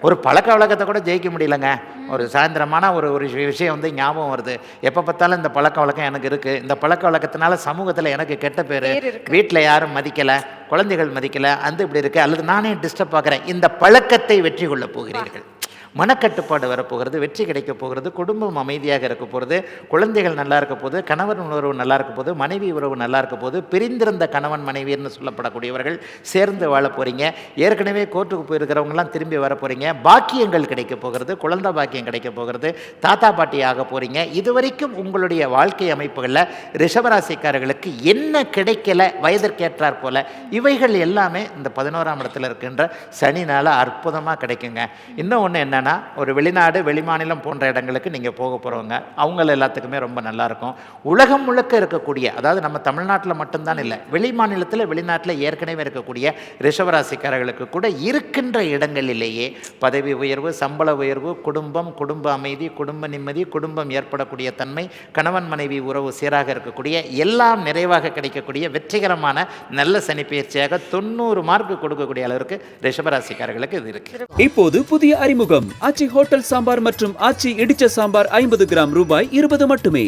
ஒரு பழக்க வழக்கத்தை கூட ஜெயிக்க முடியலங்க. ஒரு சாயந்தரமான ஒரு ஒரு விஷயம் வந்து ஞாபகம் வருது. எப்போ பார்த்தாலும் இந்த பழக்க வழக்கம் எனக்கு இருக்குது, இந்த பழக்க வழக்கத்தினால சமூகத்தில் எனக்கு கெட்ட பேர், வீட்டில் யாரும் மதிக்கலை, குழந்தைகள் மதிக்கலை, அந்த இப்படி இருக்குது, அல்லது நானே டிஸ்டர்ப் பார்க்குறேன். இந்த பழக்கத்தை வெற்றி கொள்ள போகிறீர்கள். மனக்கட்டுப்பாடு வரப்போகிறது, வெற்றி கிடைக்க போகிறது, குடும்பம் அமைதியாக இருக்க போகிறது, குழந்தைகள் நல்லா இருக்க போது, கணவன் உறவு நல்லா இருக்க போது, மனைவி உறவு நல்லா இருக்க போது, பிரிந்திருந்த கணவன் மனைவின்னு சொல்லப்படக்கூடியவர்கள் சேர்ந்து வாழ போகிறீங்க. ஏற்கனவே கோர்ட்டுக்கு போயிருக்கிறவங்கலாம் திரும்பி வர போகிறீங்க. பாக்கியங்கள் கிடைக்க போகிறது, குழந்தை பாக்கியம் கிடைக்க போகிறது, தாத்தா பாட்டி ஆக போகிறீங்க. இதுவரைக்கும் உங்களுடைய வாழ்க்கை அமைப்புகளில் ரிஷபராசிக்காரர்களுக்கு என்ன கிடைக்கல வயதிற்கேற்றார் போல, இவைகள் எல்லாமே இந்த 11ஆம் இடத்துல இருக்கின்ற சனினால் அற்புதமாக கிடைக்குங்க. இன்னும் ஒன்று என்ன, ஒரு வெளிநாடு வெளிமாநிலம் போன்ற இடங்களுக்கு நீங்கள் போக போகிறவங்க, அவங்கள எல்லாத்துக்குமே ரொம்ப நல்லாயிருக்கும். உலகம் முழுக்க இருக்கக்கூடிய, அதாவது நம்ம தமிழ்நாட்டில் மட்டும்தான் இல்லை, வெளி மாநிலத்தில் வெளிநாட்டில் ஏற்கனவே இருக்கக்கூடிய ரிஷபராசிக்காரர்களுக்கு கூட இருக்கின்ற இடங்களிலேயே பதவி உயர்வு, சம்பள உயர்வு, குடும்பம், குடும்ப அமைதி, குடும்ப நிம்மதி, குடும்பம் ஏற்படக்கூடிய தன்மை, கணவன் மனைவி உறவு சீராக இருக்கக்கூடிய, எல்லாம் நிறைவாக கிடைக்கக்கூடிய வெற்றிகரமான நல்ல சனி பயிற்சியாக 90 மார்க் கொடுக்கக்கூடிய அளவிற்கு ரிஷபராசிக்காரர்களுக்கு இது இருக்கு. இப்போது புதிய அறிமுகம் ஆச்சி ஹோட்டல் சாம்பார் மற்றும் ஆச்சி இடிச்ச சாம்பார் 50 கிராம் ரூபாய் 20 மட்டுமே.